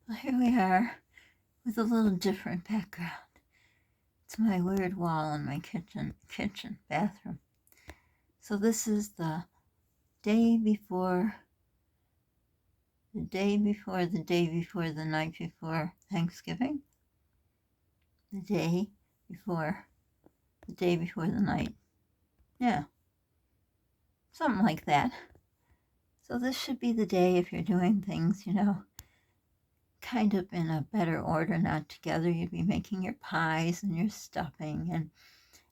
Well, here we are with a little different background. It's my weird wall in my kitchen bathroom. So this is the day before, the day before, the day before, the night before Thanksgiving. The day before, the day before the night. Yeah, something like that. So this should be the day if you're doing things, kind of in a better order, not together. You'd be making your pies and your stuffing and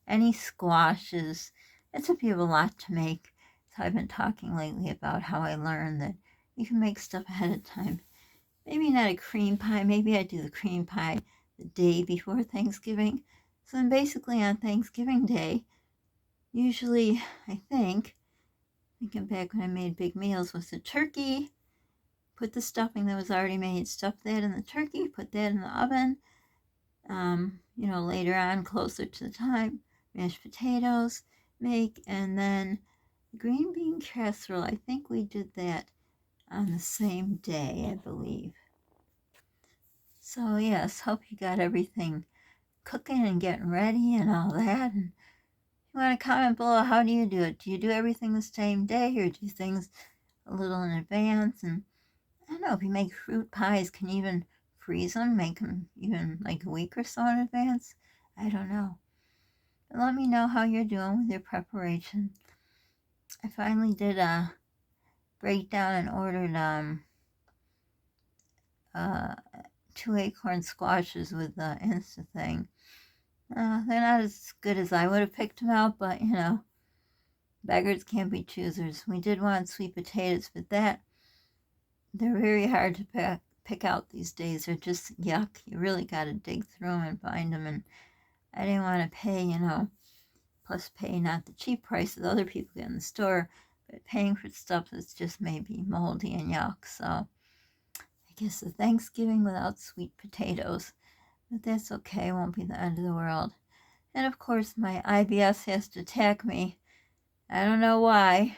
any squashes. It's if you have a lot to make. So I've been talking lately about how I learned that you can make stuff ahead of time. Maybe not a cream pie. Maybe I do the cream pie the day before Thanksgiving. So then basically on Thanksgiving Day, usually thinking back when I made big meals, was the turkey, put the stuffing that was already made, stuff that in the turkey, put that in the oven. Later on, closer to the time, mashed potatoes, and then green bean casserole. I think we did that on the same day, I believe. So yes, hope you got everything cooking and getting ready and all that. And you want to comment below, how do you do it? Do you do everything the same day or do things a little in advance? And I don't know, if you make fruit pies, can you even freeze them, make them even like a week or so in advance? I don't know. But let me know how you're doing with your preparation. I finally did a breakdown and ordered 2 acorn squashes with the Insta thing. They're not as good as I would have picked them out, but beggars can't be choosers. We did want sweet potatoes, but they're very hard to pick out these days. They're just yuck. You really got to dig through them and find them, and I didn't want to pay, plus pay not the cheap prices other people get in the store, but paying for stuff that's just maybe moldy and yuck. So I guess the Thanksgiving without sweet potatoes, but that's okay. It won't be the end of the world. And of course, my IBS has to attack me. I don't know why.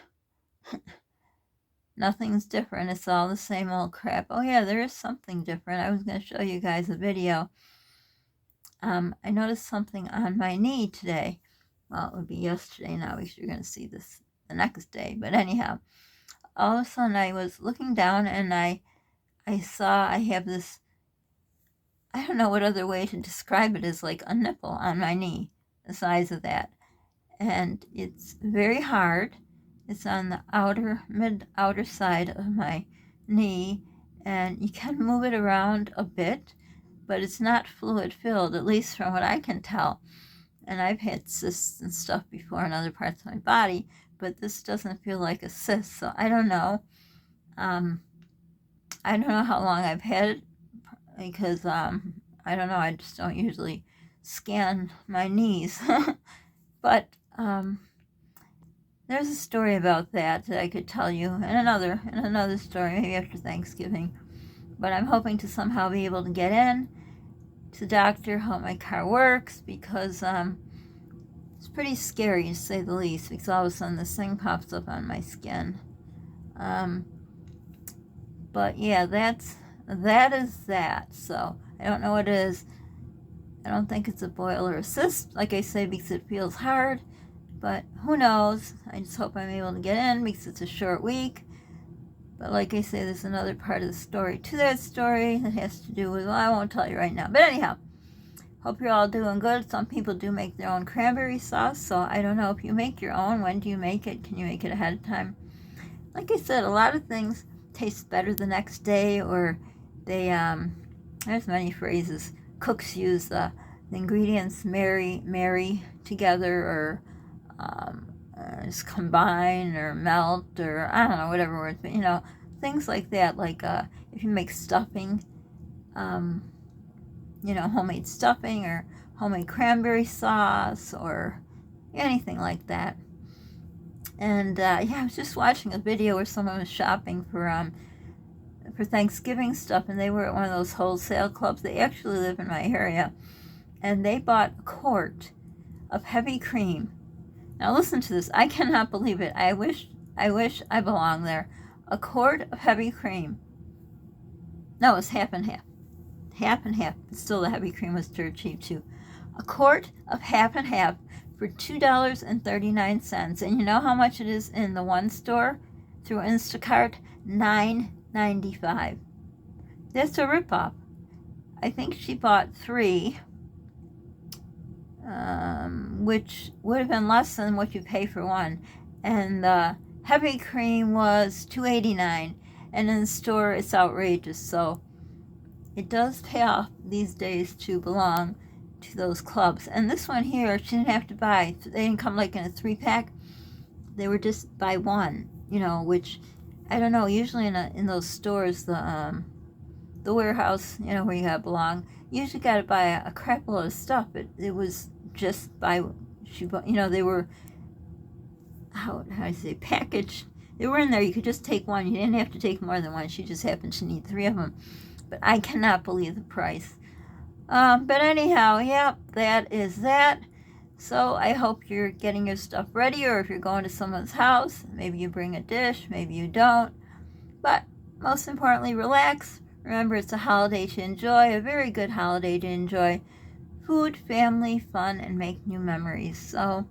Nothing's different. It's all the same old crap. Oh yeah, there is something different. I was going to show you guys a video. I noticed something on my knee today. Well, it would be yesterday now because you're going to see this the next day. But anyhow, all of a sudden I was looking down and I saw I have this, I don't know what other way to describe it, as like a nipple on my knee, the size of that. And it's very hard. It's on the mid-outer side of my knee, and you can move it around a bit, but it's not fluid-filled, at least from what I can tell. And I've had cysts and stuff before in other parts of my body, but this doesn't feel like a cyst, so I don't know. I don't know how long I've had it, because I don't know, I just don't usually scan my knees. But there's a story about that I could tell you in another story, maybe after Thanksgiving. But I'm hoping to somehow be able to get in to the doctor, hope my car works, because it's pretty scary to say the least, because all of a sudden this thing pops up on my skin. But yeah, that is that. So I don't know what it is. I don't think it's a boil or a cyst, like I say, because it feels hard. But who knows? I just hope I'm able to get in because it's a short week. But like I say, there's another part of the story to that story that has to do with, well, I won't tell you right now. But anyhow, hope you're all doing good. Some people do make their own cranberry sauce, so I don't know if you make your own. When do you make it? Can you make it ahead of time? Like I said, a lot of things taste better the next day, or they, there's many phrases. Cooks use the ingredients marry together, or just combine or melt, or I don't know, whatever words, but things like that. Like if you make stuffing, homemade stuffing or homemade cranberry sauce or anything like that. And I was just watching a video where someone was shopping for Thanksgiving stuff, and they were at one of those wholesale clubs. They actually live in my area, and they bought a quart of heavy cream. Now listen to this. I cannot believe it. I wish I belonged there. A quart of heavy cream. No, it was half and half. Half and half. But still, the heavy cream was dirt cheap too. A quart of half and half for $2.39. And you know how much it is in the one store through Instacart? $9.95. That's a ripoff. I think she bought 3, which would have been less than what you pay for one. And the heavy cream was $2.89, and in the store it's outrageous. So it does pay off these days to belong to those clubs. And this one here, she didn't have to buy. They didn't come like in a 3-pack. They were just buy one, which I don't know. Usually in those stores, the warehouse, where you gotta belong, you usually gotta buy a crap load of stuff. It was just by they were how do I say packaged. They were in there. You could just take one. You didn't have to take more than one. She just happened to need 3 of them. But I cannot believe the price. But anyhow, yep, that is that. So I hope you're getting your stuff ready, or if you're going to someone's house, maybe you bring a dish, maybe you don't. But most importantly, relax. Remember, it's a holiday to enjoy, a very good holiday to enjoy. Food, family, fun, and make new memories. So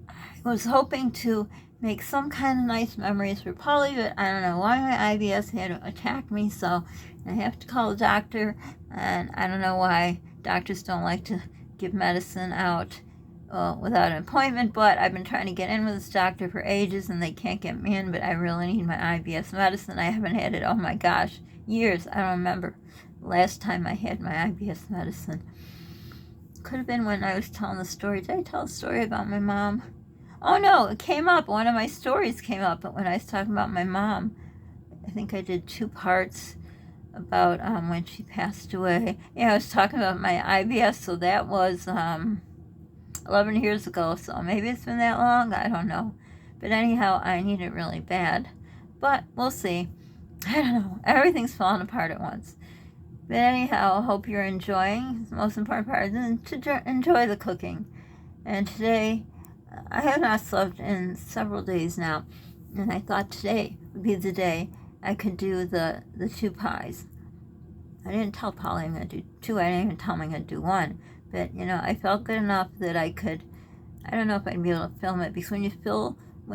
I was hoping to make some kind of nice memories for Polly, but I don't know why my IBS had to attack me, so I have to call the doctor, and I don't know why doctors don't like to give medicine out without an appointment, but I've been trying to get in with this doctor for ages, and they can't get me in, but I really need my IBS medicine. I haven't had it, oh my gosh, years. I don't remember the last time I had my IBS medicine. Could have been when I was telling the story. Did I tell a story about my mom? Oh no, it came up. One of my stories came up when I was talking about my mom. I think I did 2 parts about when she passed away. Yeah, I was talking about my IBS, so that was 11 years ago, so maybe it's been that long, I don't know. But anyhow, I need it really bad. But we'll see. I don't know. Everything's falling apart at once. But anyhow, I hope you're enjoying. The most important part is to enjoy the cooking. And today, I have not slept in several days now, and I thought today would be the day I could do the 2 pies. I didn't tell Polly I'm going to do 2. I didn't even tell him I'm going to do 1. But, I felt good enough that I could, I don't know if I'd be able to film it, because when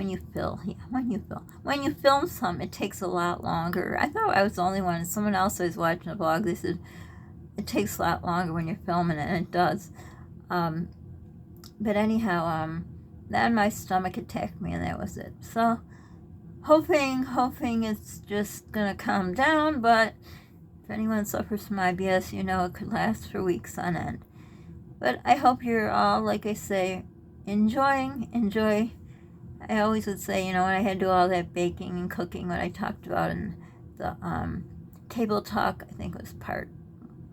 you film some, it takes a lot longer. I thought I was the only one. Someone else I was watching a vlog, they said it takes a lot longer when you're filming it, and it does. But anyhow, then my stomach attacked me, and that was it. So, hoping it's just gonna calm down, but if anyone suffers from IBS, it could last for weeks on end. But I hope you're all, like I say, enjoy. I always would say, when I had to do all that baking and cooking, what I talked about in the table talk, I think it was part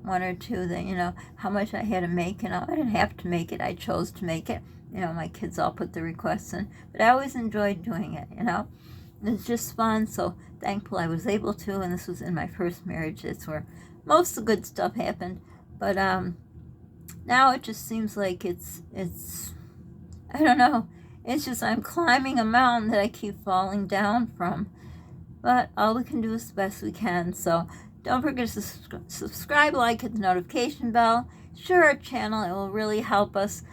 1 or 2, that, how much I had to make, I didn't have to make it, I chose to make it. My kids all put the requests in, but I always enjoyed doing it, It's just fun, so thankful I was able to, and this was in my first marriage. It's where most of the good stuff happened, but now it just seems like it's I don't know, it's just I'm climbing a mountain that I keep falling down from, but all we can do is the best we can. So don't forget to subscribe, like, hit the notification bell, share our channel. It will really help us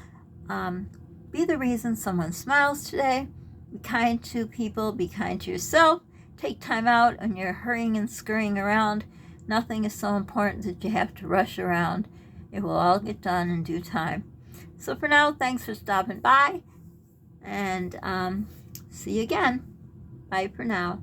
be the reason someone smiles today. Be kind to people, be kind to yourself. Take time out when you're hurrying and scurrying around. Nothing is so important that you have to rush around. It will all get done in due time. So for now, thanks for stopping by, and see you again. Bye for now.